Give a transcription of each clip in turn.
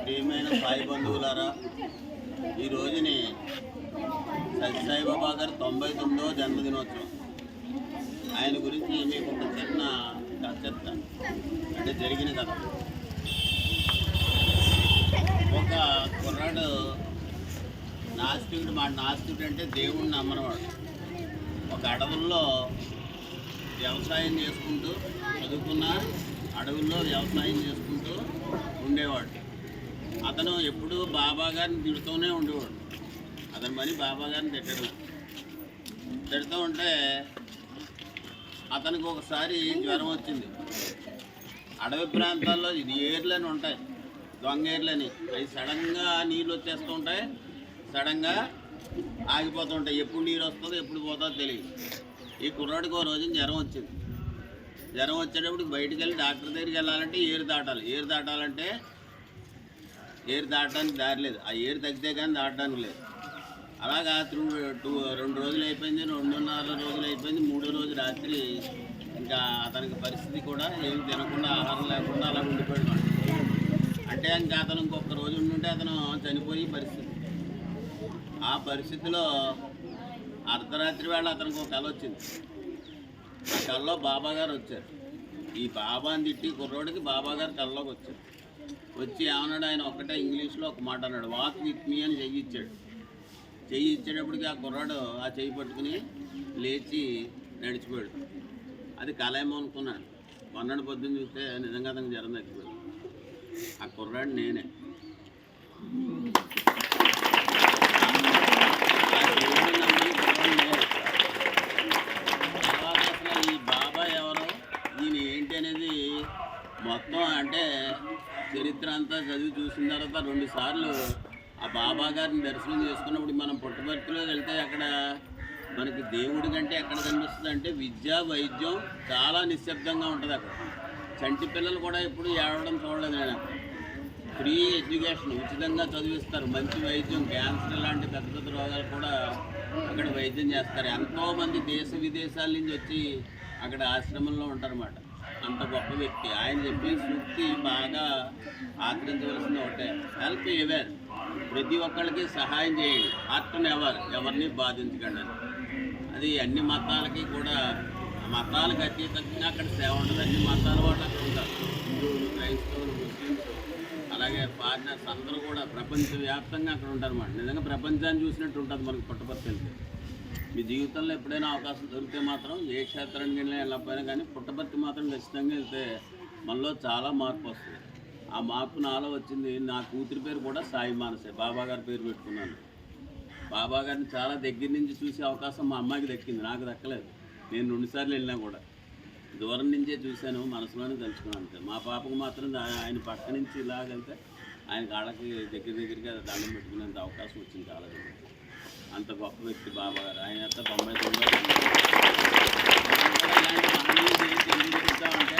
ప్రియమైన సాయి బంధువులారా, ఈ రోజుని సత్యసాయిబాబా గారు 99వ జన్మదినోత్సవం. ఆయన గురించి మీకు ఒక చిన్న కథ చెప్తాను, అంటే జరిగిన కథ. ఒక కుర్రాడు నాస్తికుడు, నాస్తికుడు అంటే దేవుణ్ణి నమ్మనవాడు. ఒక అడవుల్లో వ్యవసాయం చేసుకుంటూ, చదువుకున్న అడవుల్లో వ్యవసాయం చేసుకుంటూ ఉండేవాడు. అతను ఎప్పుడూ బాబా గారిని తిడుతూనే ఉండేవాడు. అతని పని బాబా గారిని తిడుతూ ఉంటే అతనికి ఒకసారి జ్వరం వచ్చింది. అడవి ప్రాంతాల్లో ఇది ఏర్లని ఉంటాయి, దొంగ ఏర్లని. అవి సడన్గా నీళ్ళు వచ్చేస్తూ ఉంటాయి, సడన్గా ఆగిపోతుంటాయి. ఎప్పుడు నీరు వస్తుందో ఎప్పుడు పోతుందో తెలియదు. ఈ కుర్రాడికి ఒక రోజు జ్వరం వచ్చింది. జ్వరం వచ్చేటప్పుడు బయటికి వెళ్ళి డాక్టర్ దగ్గరికి వెళ్ళాలంటే ఏరు దాటాలి. ఏరు దాటాలంటే ఏరు దాటడానికి దారి లేదు. ఆ ఏరు తగ్గితే కానీ దాటడానికి లేదు. అలాగా 2 రోజులు అయిపోయింది, 2.5 రోజులు అయిపోయింది. 3వ రోజు రాత్రి ఇంకా అతనికి పరిస్థితి కూడా ఏమి తినకుండా, ఆహారం లేకుండా అలా ఉండిపోయాడు. అంటే ఇంకా అతను ఇంకొక రోజు ఉండుంటే అతను చనిపోయే పరిస్థితి. ఆ పరిస్థితిలో అర్ధరాత్రి వేళ అతనికి ఒక కళ వచ్చింది. ఆ కళలో బాబా గారు వచ్చారు. ఈ బాబాని తిట్టి కుర్రోడికి బాబా గారు కళ్ళలోకి వచ్చారు. వచ్చి ఏమన్నాడు, ఆయన ఒక్కటే ఇంగ్లీష్లో ఒక మాట అన్నాడు, వాక్ విత్ మీ అని చెయ్యి ఇచ్చాడు. చెయ్యి ఇచ్చేటప్పటికి ఆ కుర్రాడు ఆ చెయ్యి పట్టుకుని లేచి నడిచిపోయాడు. అది కళ ఏమో అనుకున్నాను. మొన్నటి పొద్దున్న చూస్తే నిజంగా అతనికి జ్వరం తగ్గిపోయాడు. ఆ కుర్రాడు నేనే. ఈ బాబా ఎవరు, ఈయన ఏంటి అనేది మొత్తం అంటే చరిత్ర అంతా చదివి చూసిన తర్వాత 2 సార్లు ఆ బాబా గారిని దర్శనం చేసుకున్నప్పుడు మనం పుట్టపర్తిలో వెళ్తే అక్కడ మనకి దేవుడి కంటే ఎక్కడ కనిపిస్తుంది అంటే విద్య, వైద్యం చాలా నిశ్శబ్దంగా ఉంటుంది. అక్కడ చంటి పిల్లలు కూడా ఎప్పుడు ఏడవడం చూడలేదు నేను. ఫ్రీ ఎడ్యుకేషన్, ఉచితంగా చదివిస్తారు. మంచి వైద్యం, క్యాన్సర్ లాంటి పెద్ద పెద్ద రోగాలు కూడా అక్కడ వైద్యం చేస్తారు. ఎంతోమంది దేశ విదేశాల నుంచి వచ్చి అక్కడ ఆశ్రమంలో ఉంటారన్నమాట. అంత గొప్ప వ్యక్తి. ఆయన చెప్పే సూక్తి బాగా ఆచరించవలసింది ఒకటే, హెల్ప్ ఎవర్, ప్రతి ఒక్కళ్ళకి సహాయం చేయండి, హార్ట్ ఎవరిని బాధించకండి అని. అది అన్ని మతాలకి కూడా, మతాలకు అతీతంగా అక్కడ సేవ ఉంటుంది. అన్ని మతాల వాళ్ళు అక్కడ ఉంటారు. హిందువులు, క్రైస్తవులు, ముస్లిమ్స్, అలాగే ఫారినర్స్ అందరూ కూడా ప్రపంచవ్యాప్తంగా అక్కడ ఉంటారు అన్నమాట. నిజంగా ప్రపంచాన్ని చూసినట్టు ఉంటుంది మనకు పుట్టపర్తి వెళ్తే. మీ జీవితంలో ఎప్పుడైనా అవకాశం దొరికితే మాత్రం ఏ క్షేత్రానికి వెళ్ళకపోయినా కానీ పుట్టపర్తి మాత్రం ఖచ్చితంగా వెళ్తే మనలో చాలా మార్పు వస్తుంది. ఆ మార్పు నాలో వచ్చింది. నా కూతురి పేరు కూడా సాయి మానసే, బాబా గారి పేరు పెట్టుకున్నాను. బాబా గారిని చాలా దగ్గర నుంచి చూసే అవకాశం మా అమ్మాయికి దక్కింది, నాకు దక్కలేదు. నేను 2 సార్లు వెళ్ళినా కూడా దూరం నుంచే చూశాను, మనసులోనే తలుచుకున్నాను అంతే. మా పాపకు మాత్రం ఆయన పక్క నుంచి ఇలాగైతే ఆయన కాళ్ళకి దగ్గరగా దండం పెట్టుకునేంత అవకాశం వచ్చింది చాలా దగ్గర. అంత గొప్ప వ్యక్తి బాబా గారు. ఆయన అంతా 99 అంటే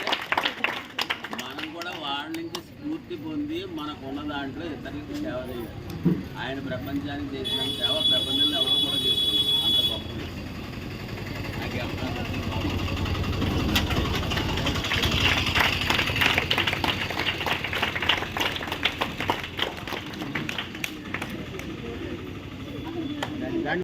మనం కూడా వాళ్ళ నుంచి స్ఫూర్తి పొంది మనకున్న దాంట్లో ఇతరులకి సేవ చేయాలి. ఆయన ప్రపంచానికి చేసిన సేవ ప్రపంచంలో ఎవరో కూడా చేసుకోండి. అంత గొప్ప వ్యక్తి. నాకు